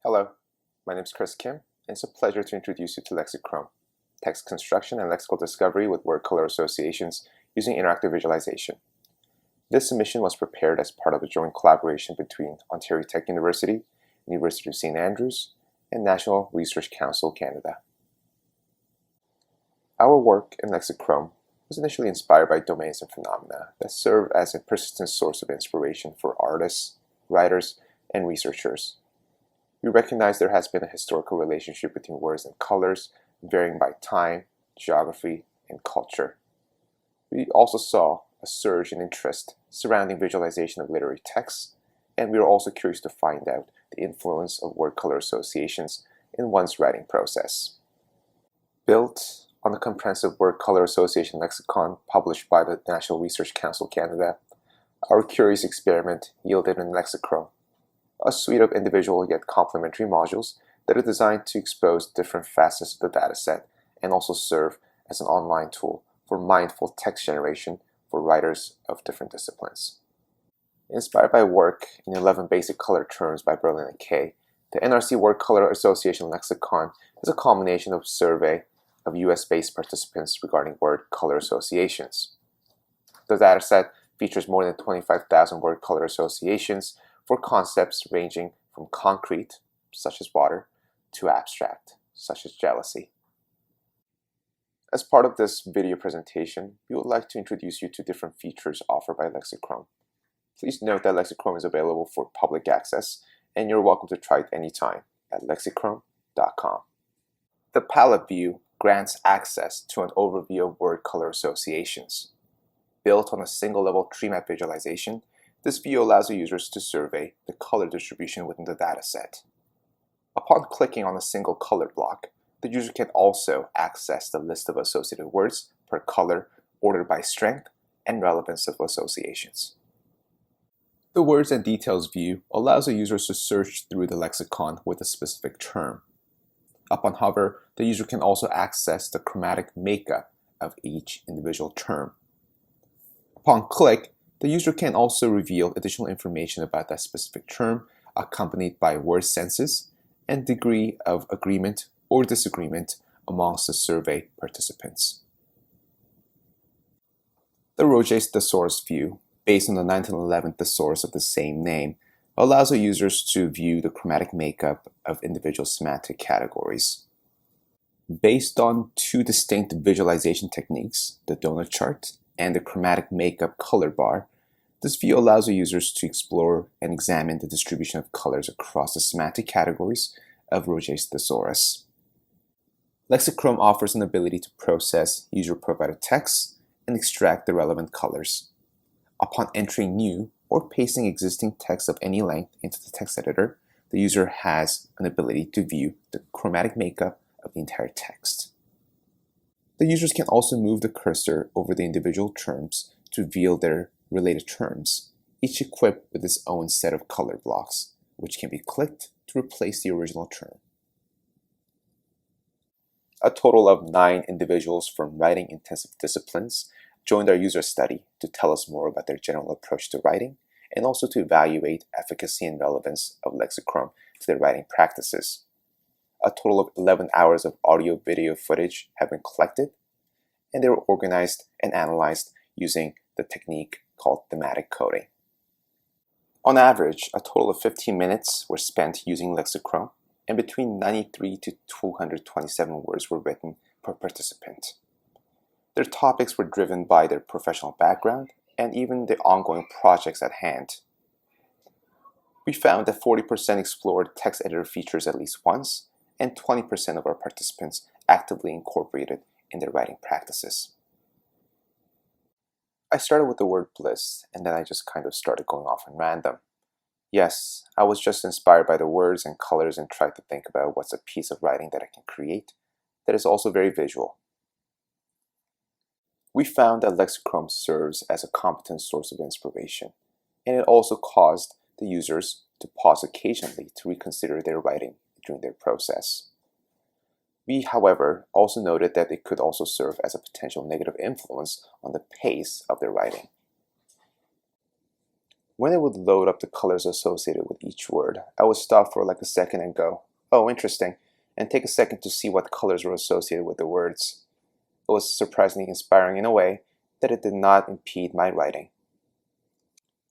Hello, my name is Chris Kim, and it's a pleasure to introduce you to Lexichrome, text construction and lexical discovery with word color associations using interactive visualization. This submission was prepared as part of a joint collaboration between Ontario Tech University, University of St. Andrews, and National Research Council Canada. Our work in Lexichrome was initially inspired by domains and phenomena that serve as a persistent source of inspiration for artists, writers, and researchers. We recognize there has been a historical relationship between words and colors, varying by time, geography, and culture. We also saw a surge in interest surrounding visualization of literary texts, and we were also curious to find out the influence of word color associations in one's writing process. Built on the comprehensive word color association lexicon published by the National Research Council Canada, our curious experiment yielded in Lexichrome, a suite of individual yet complementary modules that are designed to expose different facets of the dataset and also serve as an online tool for mindful text generation for writers of different disciplines. Inspired by work in 11 basic color terms by Berlin and Kay, the NRC Word Color Association Lexicon is a culmination of survey of US-based participants regarding word color associations. The dataset features more than 25,000 word color associations for concepts ranging from concrete, such as water, to abstract, such as jealousy. As part of this video presentation, we would like to introduce you to different features offered by Lexichrome. Please note that Lexichrome is available for public access, and you're welcome to try it anytime at lexichrome.com. The palette view grants access to an overview of word color associations. Built on a single-level tree map visualization, this view allows the users to survey the color distribution within the dataset. Upon clicking on a single color block, the user can also access the list of associated words per color ordered by strength and relevance of associations. The Words and Details view allows the users to search through the lexicon with a specific term. Upon hover, the user can also access the chromatic makeup of each individual term. Upon click, the user can also reveal additional information about that specific term, accompanied by word senses and degree of agreement or disagreement amongst the survey participants. The Roget's Thesaurus view, based on the 1911 Thesaurus of the same name, allows the users to view the chromatic makeup of individual semantic categories. Based on two distinct visualization techniques, the donut chart and the chromatic makeup color bar, this view allows the users to explore and examine the distribution of colors across the semantic categories of Roget's Thesaurus. Lexichrome offers an ability to process user-provided text and extract the relevant colors. Upon entering new or pasting existing text of any length into the text editor, the user has an ability to view the chromatic makeup of the entire text. The users can also move the cursor over the individual terms to reveal their related terms, each equipped with its own set of color blocks, which can be clicked to replace the original term. A total of 9 individuals from writing-intensive disciplines joined our user study to tell us more about their general approach to writing and also to evaluate efficacy and relevance of Lexichrome to their writing practices. A total of 11 hours of audio-video footage have been collected, and they were organized and analyzed using the technique called thematic coding. On average, a total of 15 minutes were spent using Lexichrome, and between 93 to 227 words were written per participant. Their topics were driven by their professional background and even the ongoing projects at hand. We found that 40% explored text editor features at least once, and 20% of our participants actively incorporated in their writing practices. I started with the word bliss, and then I just kind of started going off on random. Yes, I was just inspired by the words and colors and tried to think about what's a piece of writing that I can create that is also very visual. We found that Lexichrome serves as a competent source of inspiration, and it also caused the users to pause occasionally to reconsider their writing during their process. We, however, also noted that it could also serve as a potential negative influence on the pace of their writing. When it would load up the colors associated with each word, I would stop for like a second and go, "Oh, interesting," and take a second to see what colors were associated with the words. It was surprisingly inspiring in a way that it did not impede my writing.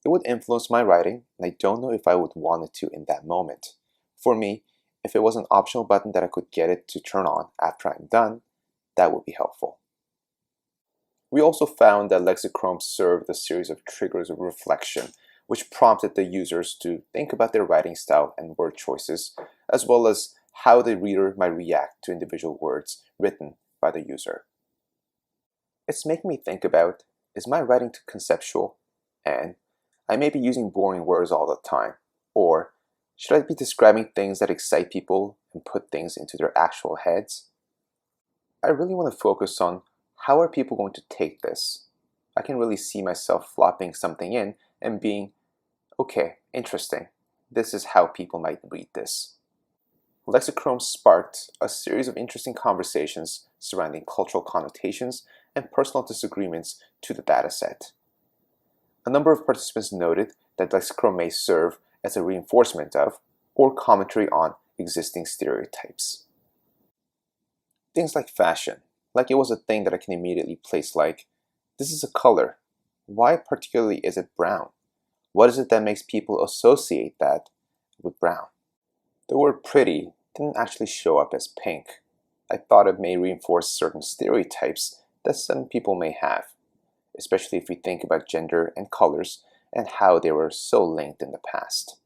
It would influence my writing, and I don't know if I would want it to in that moment. For me, if it was an optional button that I could get it to turn on after I'm done, that would be helpful. We also found that Lexichrome served a series of triggers of reflection, which prompted the users to think about their writing style and word choices, as well as how the reader might react to individual words written by the user. It's making me think about, is my writing too conceptual? And I may be using boring words all the time. Or should I be describing things that excite people and put things into their actual heads? I really want to focus on how are people going to take this? I can really see myself flopping something in and being, okay, interesting. This is how people might read this. Lexichrome sparked a series of interesting conversations surrounding cultural connotations and personal disagreements to the dataset. A number of participants noted that Lexichrome may serve as a reinforcement of or commentary on existing stereotypes. Things like fashion, like it was a thing that I can immediately place like, this is a color. Why particularly is it brown? What is it that makes people associate that with brown? The word pretty didn't actually show up as pink. I thought it may reinforce certain stereotypes that some people may have, especially if we think about gender and colors and how they were so linked in the past.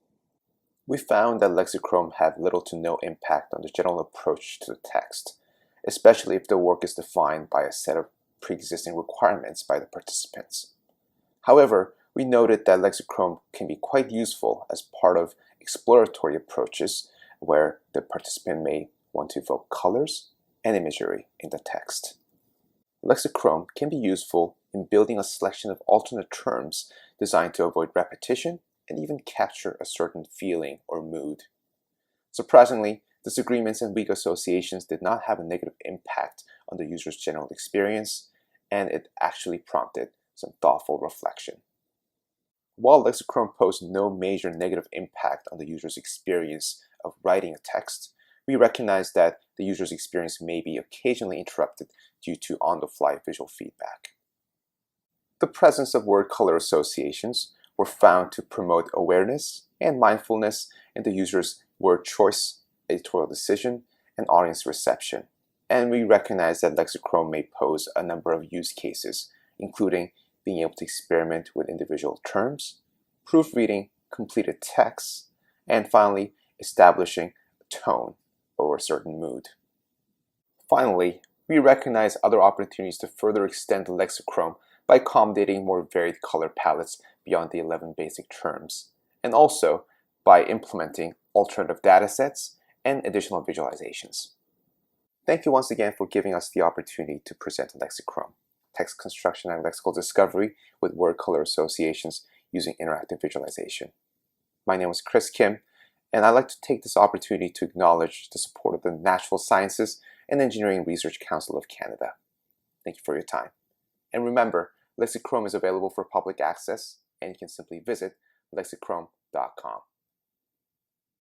We found that Lexichrome had little to no impact on the general approach to the text, especially if the work is defined by a set of pre-existing requirements by the participants. However, we noted that Lexichrome can be quite useful as part of exploratory approaches where the participant may want to evoke colors and imagery in the text. Lexichrome can be useful in building a selection of alternate terms designed to avoid repetition and even capture a certain feeling or mood. Surprisingly, disagreements and weak associations did not have a negative impact on the user's general experience, and it actually prompted some thoughtful reflection. While Lexichrome posed no major negative impact on the user's experience of writing a text, we recognize that the user's experience may be occasionally interrupted due to on-the-fly visual feedback. The presence of word color associations were found to promote awareness and mindfulness in the user's word choice, editorial decision, and audience reception. And we recognize that Lexichrome may pose a number of use cases, including being able to experiment with individual terms, proofreading completed texts, and finally, establishing a tone or a certain mood. Finally, we recognize other opportunities to further extend the Lexichrome by accommodating more varied color palettes beyond the 11 basic terms, and also by implementing alternative datasets and additional visualizations. Thank you once again for giving us the opportunity to present Lexichrome, text construction and lexical discovery with word color associations using interactive visualization. My name is Chris Kim, and I'd like to take this opportunity to acknowledge the support of the Natural Sciences and Engineering Research Council of Canada. Thank you for your time. And remember, Lexichrome is available for public access, and you can simply visit lexichrome.com.